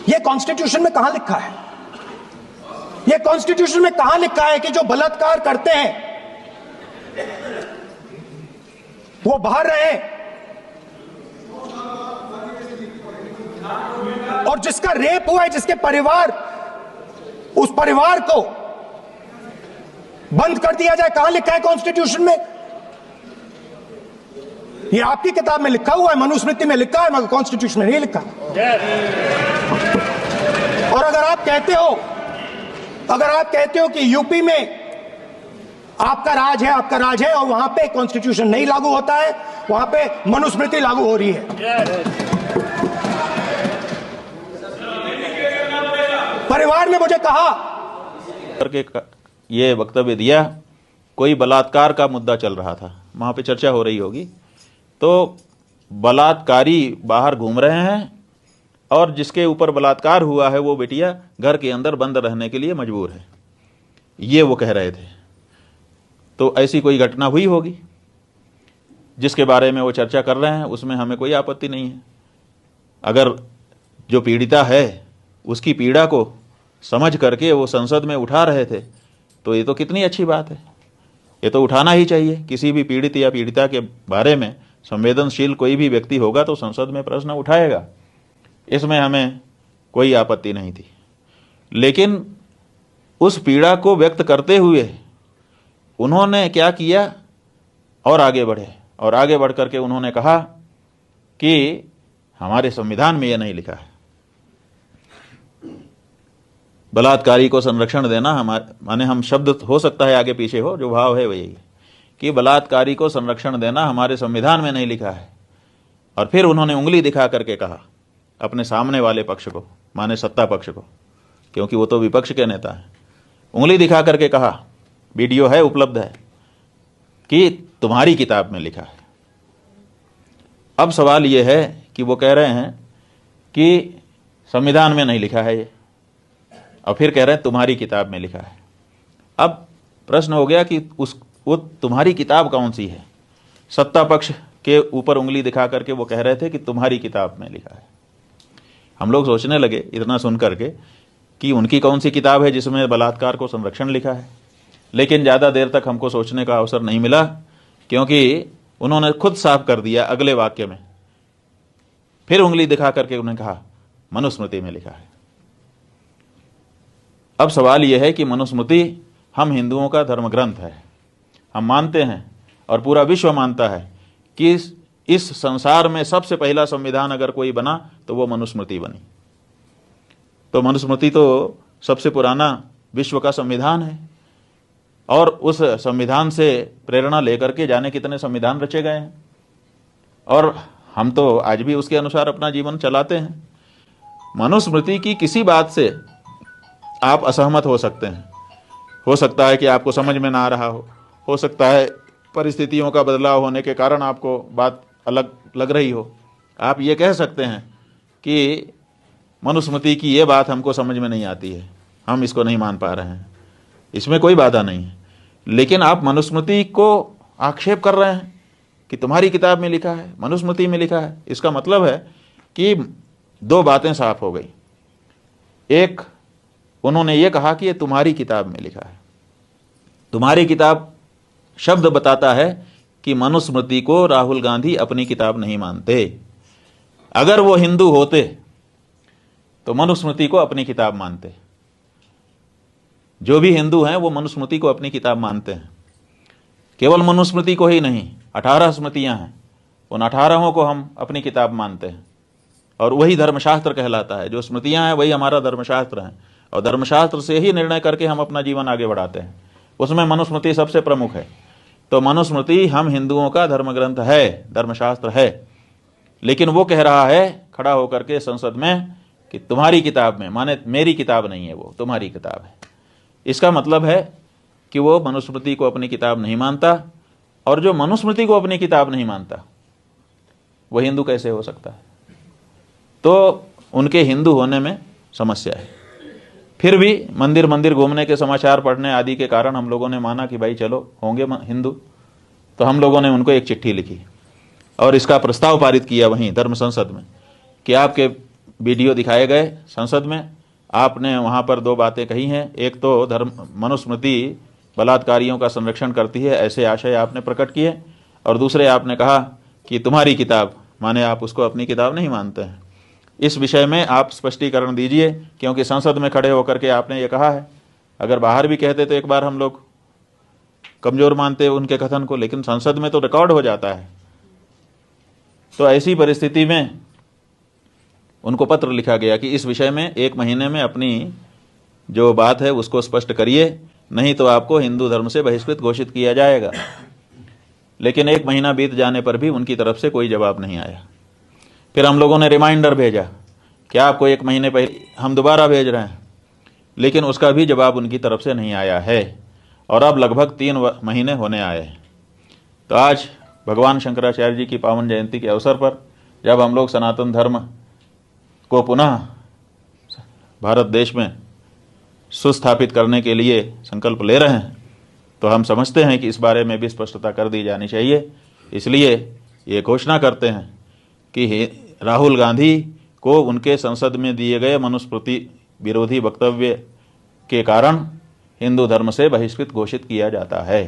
ये कॉन्स्टिट्यूशन में कहां लिखा है? ये कॉन्स्टिट्यूशन में कहां लिखा है कि जो बलात्कार करते हैं वो बाहर रहे, और जिसका रेप हुआ है, जिसके परिवार, उस परिवार को बंद कर दिया जाए? कहां लिखा है कॉन्स्टिट्यूशन में? ये आपकी किताब में लिखा हुआ है, मनुस्मृति में लिखा है, मगर कॉन्स्टिट्यूशन में नहीं लिखा। और अगर आप कहते हो कि यूपी में आपका राज है और वहां पे कॉन्स्टिट्यूशन नहीं लागू होता है, वहां पे मनुस्मृति लागू हो रही है। परिवार ने मुझे कहा करके ये वक्तव्य दिया, कोई बलात्कार का मुद्दा चल रहा था, वहां पे चर्चा हो रही होगी, तो बलात्कारी बाहर घूम रहे हैं और जिसके ऊपर बलात्कार हुआ है वो बेटिया घर के अंदर बंद रहने के लिए मजबूर है, ये वो कह रहे थे। तो ऐसी कोई घटना हुई होगी जिसके बारे में वो चर्चा कर रहे हैं, उसमें हमें कोई आपत्ति नहीं है। अगर जो पीड़िता है उसकी पीड़ा को समझ करके वो संसद में उठा रहे थे तो ये तो कितनी अच्छी बात है, ये तो उठाना ही चाहिए। किसी भी पीड़ित या पीड़िता के बारे में संवेदनशील कोई भी व्यक्ति होगा तो संसद में प्रश्न उठाएगा, इसमें हमें कोई आपत्ति नहीं थी। लेकिन उस पीड़ा को व्यक्त करते हुए उन्होंने क्या किया, और आगे बढ़े, और आगे बढ़ करके उन्होंने कहा कि हमारे संविधान में यह नहीं लिखा है। बलात्कारी को संरक्षण देना, माने हम शब्द हो सकता है आगे पीछे हो, जो भाव है वही कि बलात्कारी को संरक्षण देना हमारे संविधान में नहीं लिखा है। और फिर उन्होंने उंगली दिखा करके कहा अपने सामने वाले पक्ष को, माने सत्ता पक्ष को, क्योंकि वो तो विपक्ष के नेता है, उंगली दिखा करके कहा, वीडियो है उपलब्ध है, कि तुम्हारी किताब में लिखा है। अब सवाल यह है कि वो कह रहे हैं कि संविधान में नहीं लिखा है ये, और फिर कह रहे हैं तुम्हारी किताब में लिखा है। अब प्रश्न हो गया कि वो तुम्हारी किताब कौन सी है? सत्ता पक्ष के ऊपर उंगली दिखा करके वो कह रहे थे कि तुम्हारी किताब में लिखा है। हम लोग सोचने लगे इतना सुन करके कि उनकी कौन सी किताब है जिसमें बलात्कार को संरक्षण लिखा है, लेकिन ज़्यादा देर तक हमको सोचने का अवसर नहीं मिला, क्योंकि उन्होंने खुद साफ कर दिया अगले वाक्य में, फिर उंगली दिखा करके उन्होंने कहा मनुस्मृति में लिखा है। अब सवाल यह है कि मनुस्मृति हम हिंदुओं का धर्म ग्रंथ है, हम मानते हैं और पूरा विश्व मानता है कि इस संसार में सबसे पहला संविधान अगर कोई बना तो वो मनुस्मृति बनी। तो मनुस्मृति तो सबसे पुराना विश्व का संविधान है, और उस संविधान से प्रेरणा लेकर के जाने कितने संविधान रचे गए हैं, और हम तो आज भी उसके अनुसार अपना जीवन चलाते हैं। मनुस्मृति की किसी बात से आप असहमत हो सकते हैं, हो सकता है कि आपको समझ में ना आ रहा हो सकता है परिस्थितियों का बदलाव होने के कारण आपको बात अलग लग रही हो। आप ये कह सकते हैं कि मनुस्मृति की ये बात हमको समझ में नहीं आती है, हम इसको नहीं मान पा रहे हैं, इसमें कोई बाधा नहीं है। लेकिन आप मनुस्मृति को आक्षेप कर रहे हैं कि तुम्हारी किताब में लिखा है, मनुस्मृति में लिखा है। इसका मतलब है कि दो बातें साफ हो गई। एक, उन्होंने ये कहा कि ये तुम्हारी किताब में लिखा है। तुम्हारी किताब शब्द बताता है कि मनुस्मृति को राहुल गांधी अपनी किताब नहीं मानते। अगर वो हिंदू होते तो मनुस्मृति को अपनी किताब मानते। जो भी हिंदू हैं वो मनुस्मृति को अपनी किताब मानते हैं। केवल मनुस्मृति को ही नहीं, 18 स्मृतियां हैं, उन 18 को हम अपनी किताब मानते हैं, और वही धर्मशास्त्र कहलाता है। जो स्मृतियां हैं वही हमारा धर्मशास्त्र है, और धर्मशास्त्र से ही निर्णय करके हम अपना जीवन आगे बढ़ाते हैं। उसमें मनुस्मृति सबसे प्रमुख है। तो मनुस्मृति हम हिंदुओं का धर्म ग्रंथ है, धर्मशास्त्र है। लेकिन वो कह रहा है खड़ा होकर के संसद में कि तुम्हारी किताब में, माने मेरी किताब नहीं है, वो तुम्हारी किताब है। इसका मतलब है कि वो मनुस्मृति को अपनी किताब नहीं मानता, और जो मनुस्मृति को अपनी किताब नहीं मानता वो हिंदू कैसे हो सकता है? तो उनके हिंदू होने में समस्या है। फिर भी मंदिर मंदिर घूमने के, समाचार पढ़ने आदि के कारण हम लोगों ने माना कि भाई चलो होंगे हिंदू। तो हम लोगों ने उनको एक चिट्ठी लिखी और इसका प्रस्ताव पारित किया वहीं धर्म संसद में कि आपके वीडियो दिखाए गए संसद में, आपने वहाँ पर दो बातें कही हैं। एक तो मनुस्मृति बलात्कारियों का संरक्षण करती है, ऐसे आशय आपने प्रकट किए, और दूसरे आपने कहा कि तुम्हारी किताब, माने आप उसको अपनी किताब नहीं मानते हैं। इस विषय में आप स्पष्टीकरण दीजिए, क्योंकि संसद में खड़े होकर के आपने ये कहा है। अगर बाहर भी कहते तो एक बार हम लोग कमजोर मानते उनके कथन को, लेकिन संसद में तो रिकॉर्ड हो जाता है। तो ऐसी परिस्थिति में उनको पत्र लिखा गया कि इस विषय में 1 महीने में अपनी जो बात है उसको स्पष्ट करिए, नहीं तो आपको हिंदू धर्म से बहिष्कृत घोषित किया जाएगा। लेकिन 1 महीना बीत जाने पर भी उनकी तरफ से कोई जवाब नहीं आया। फिर हम लोगों ने रिमाइंडर भेजा कि आपको 1 महीने पहले, हम दोबारा भेज रहे हैं, लेकिन उसका भी जवाब उनकी तरफ से नहीं आया है। और अब लगभग 3 महीने होने आए हैं। तो आज भगवान शंकराचार्य जी की पावन जयंती के अवसर पर जब हम लोग सनातन धर्म को पुनः भारत देश में सुस्थापित करने के लिए संकल्प ले रहे हैं, तो हम समझते हैं कि इस बारे में भी स्पष्टता कर दी जानी चाहिए। इसलिए ये घोषणा करते हैं कि राहुल गांधी को उनके संसद में दिए गए मनुस्मृति विरोधी वक्तव्य के कारण हिंदू धर्म से बहिष्कृत घोषित किया जाता है।